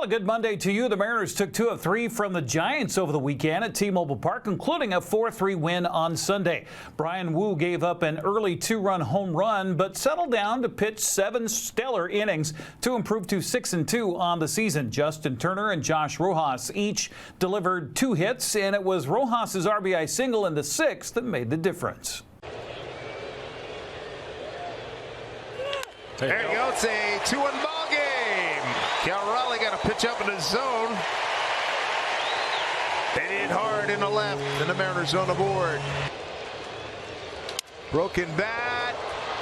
Well, a good Monday to you. The Mariners took 2 of 3 from the Giants over the weekend at T-Mobile Park, including a 4-3 win on Sunday. Brian Wu gave up an early 2-run home run, but settled down to pitch 7 stellar innings to improve to 6-2 on the season. Justin Turner and Josh Rojas each delivered 2 hits, and it was Rojas's RBI single in the 6th that made the difference. There you go. It's a 2-1 ball game. Calrelli got to pitch up in the zone. They hit hard in the left, and the Mariners on the board. Broken bat.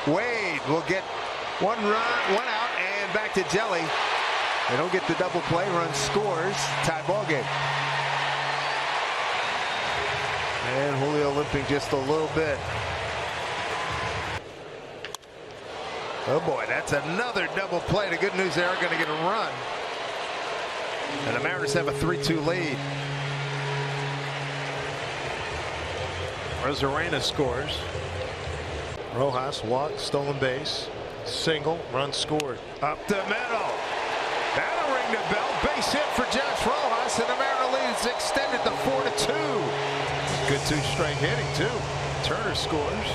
Wade will get 1 run, 1 out, and back to Jelly. They don't get the double play. Run scores. Tie ball game. And Julio limping just a little bit. Oh boy, that's another double play. The good news, they are going to get a run. And the Mariners have a 3-2 lead. Rosarena scores. Rojas walks, stolen base, single, run scored. Up the middle. That'll ring the bell. Base hit for Josh Rojas, and the Mariner lead is extended to 4-2. Good 2-strike hitting too. Turner scores.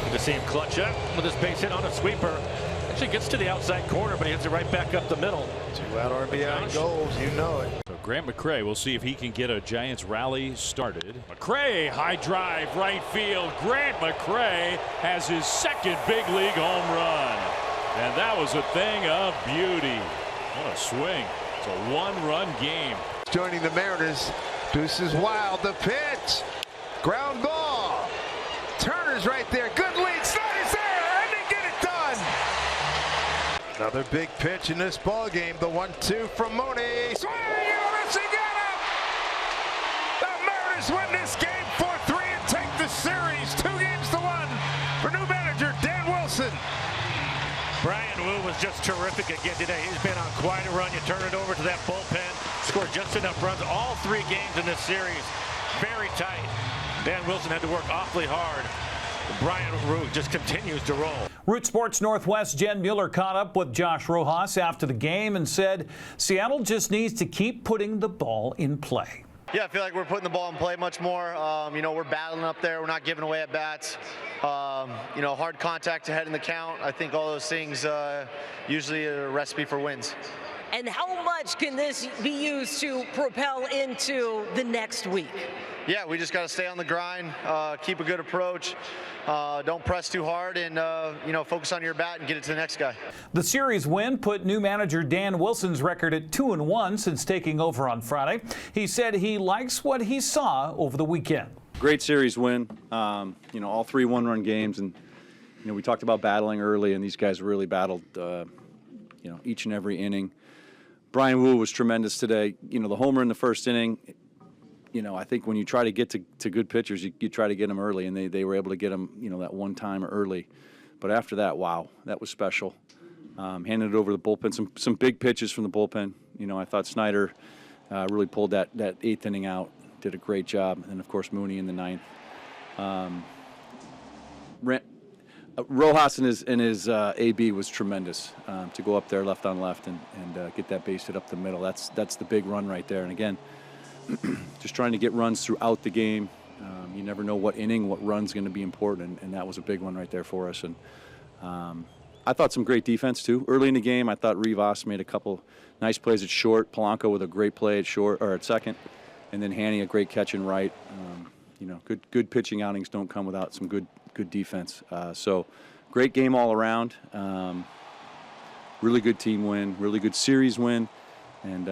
Good to see him clutch up with his base hit on a sweeper. Actually gets to the outside corner, but he hits it right back up the middle. 2 out RBI goals, you know it. So Grant McCray, we'll see if he can get a Giants rally started. McCray, high drive, right field. Grant McCray has his 2nd big league home run. And that was a thing of beauty. What a swing. It's a 1-run game. Joining the Mariners, Deuce is wild. The pitch. Ground ball. Turner's right there. Good lead. Snyder's there, and they get it done. Another big pitch in this ball game. The 1-2 from Mooney. Swing and a miss. He got him. The Mariners win this game 4-3 and take the series 2-1 for new manager Dan Wilson. Brian Wu was just terrific again today. He's been on quite a run. You turn it over to that bullpen, scored just enough runs all 3 games in this series. Very tight. Dan Wilson had to work awfully hard. Brian Wu just continues to roll. Root Sports Northwest Jen Mueller caught up with Josh Rojas after the game and said Seattle just needs to keep putting the ball in play. Yeah, I feel like we're putting the ball in play much more. We're battling up there. We're not giving away at bats. Hard contact ahead in the count. I think all those things usually are a recipe for wins. And how much can this be used to propel into the next week? Yeah, we just got to stay on the grind, keep a good approach, don't press too hard, and focus on your bat and get it to the next guy. The series win put new manager Dan Wilson's record at 2-1 since taking over on Friday. He said he likes what he saw over the weekend. Great series win, all 3 1-run games, and we talked about battling early, and these guys really battled, each and every inning. Brian Wu was tremendous today. The homer in the 1st inning. I think when you try to get to good pitchers, you try to get them early, and they were able to get them, that one time early. But after that, wow, that was special. Handed it over to the bullpen, some big pitches from the bullpen. I thought Snyder really pulled that 8th inning out, did a great job, and of course Mooney in the 9th. Rojas and his AB was tremendous to go up there left on left and get that base hit up the middle. That's the big run right there. And again, just trying to get runs throughout the game. You never know what inning, what run's going to be important, and that was a big one right there for us. And I thought some great defense too. Early in the game, I thought Rivas made a couple nice plays at short. Polanco with a great play at short or at second, and then Hanny a great catch in right. Good pitching outings don't come without some good defense. So great game all around. Really good team win, really good series win, and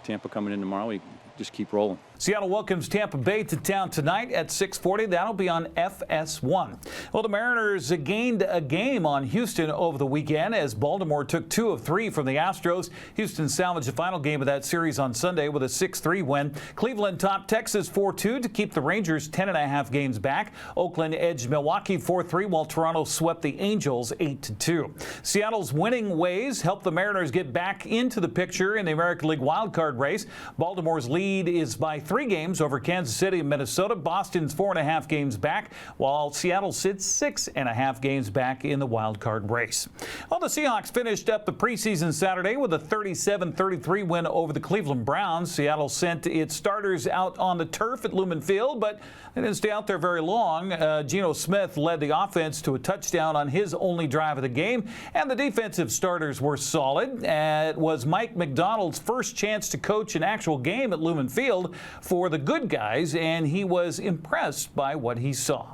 Tampa coming in tomorrow. We just keep rolling. Seattle welcomes Tampa Bay to town tonight at 6:40. That'll be on FS1. Well, the Mariners gained a game on Houston over the weekend as Baltimore took 2 of 3 from the Astros. Houston salvaged the final game of that series on Sunday with a 6-3 win. Cleveland topped Texas 4-2 to keep the Rangers 10.5 games back. Oakland edged Milwaukee 4-3 while Toronto swept the Angels 8-2. Seattle's winning ways helped the Mariners get back into the picture in the American League wildcard race. Baltimore's lead lead is by 3 games over Kansas City and Minnesota. Boston's 4.5 games back, while Seattle sits 6.5 games back in the wild card race. Well, the Seahawks finished up the preseason Saturday with a 37-33 win over the Cleveland Browns. Seattle sent its starters out on the turf at Lumen Field, but they didn't stay out there very long. Geno Smith led the offense to a touchdown on his only drive of the game, and the defensive starters were solid. It was Mike McDonald's first chance to coach an actual game at Lumen Field for the good guys, and he was impressed by what he saw.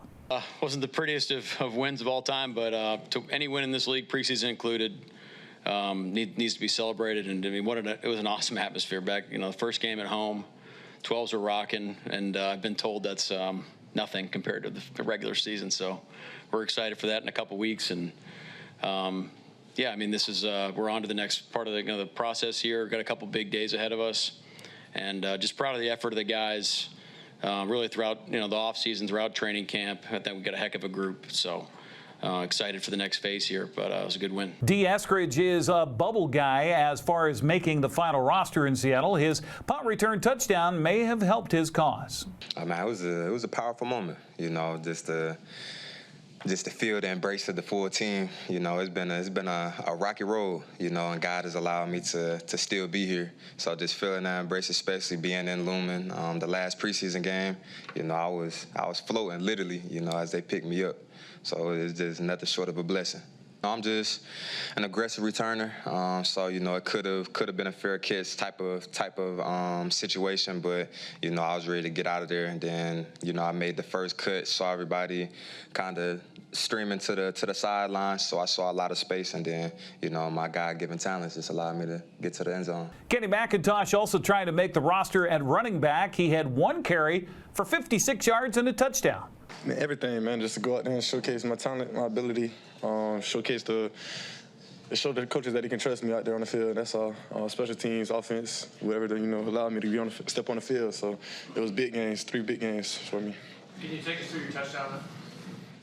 Wasn't the prettiest of wins of all time, but to any win in this league, preseason included, needs to be celebrated. And I mean, it was an awesome atmosphere back. The first game at home, 12s were rocking, and I've been told that's nothing compared to the regular season. So we're excited for that in a couple weeks, and yeah, I mean, this is we're on to the next part of the process here. We've got a couple big days ahead of us, and just proud of the effort of the guys. Really throughout the off season, throughout training camp. I think we got a heck of a group. So excited for the next phase here, but it was a good win. D. Eskridge is a bubble guy as far as making the final roster in Seattle. His punt return touchdown may have helped his cause. Man, it was a powerful moment. Just to feel the embrace of the full team. It's been a rocky road, and God has allowed me to still be here. So just feeling that embrace, especially being in Lumen, the last preseason game, I was floating literally, as they picked me up. So it's just nothing short of a blessing. I'm just an aggressive returner, so it could have been a fair catch type of situation, but I was ready to get out of there, and then I made the first cut, saw everybody kind of streaming to the sidelines, so I saw a lot of space, and then my God-given talents just allowed me to get to the end zone. Kenny McIntosh also trying to make the roster at running back. He had 1 carry for 56 yards and a touchdown. Man, everything, man, just to go out there and showcase my talent, my ability, show the coaches that they can trust me out there on the field. That's all. Special teams, offense, whatever allowed me to step on the field. So it was big games, 3 big games for me. Can you take us through your touchdown?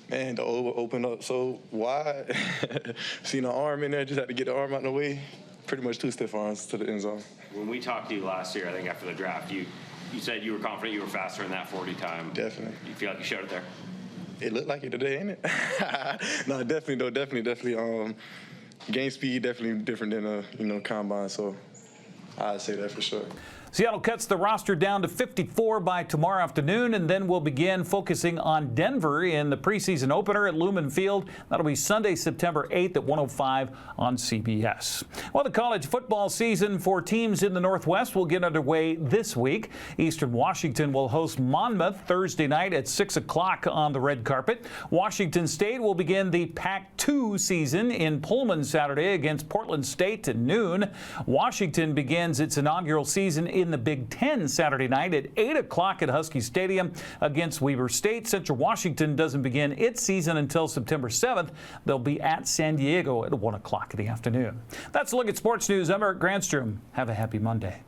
Man, the opened up so wide. Seen an arm in there, just had to get the arm out of the way. Pretty much 2 stiff arms to the end zone. When we talked to you last year, I think after the draft, you said you were confident you were faster in that 40 time. Definitely. You feel like you showed it there? It looked like it today, ain't it? No, definitely, though. Definitely. Game speed definitely different than combine. So I'd say that for sure. Seattle cuts the roster down to 54 by tomorrow afternoon, and then we'll begin focusing on Denver in the preseason opener at Lumen Field. That'll be Sunday, September 8th at 1:05 on CBS. Well, the college football season for teams in the Northwest will get underway this week. Eastern Washington will host Monmouth Thursday night at 6 o'clock on the red carpet. Washington State will begin the Pac-2 season in Pullman Saturday against Portland State at noon. Washington begins its inaugural season in the Big Ten Saturday night at 8 o'clock at Husky Stadium against Weber State. Central Washington doesn't begin its season until September 7th. They'll be at San Diego at 1 o'clock in the afternoon. That's a look at sports news. I'm Eric Granstrom. Have a happy Monday.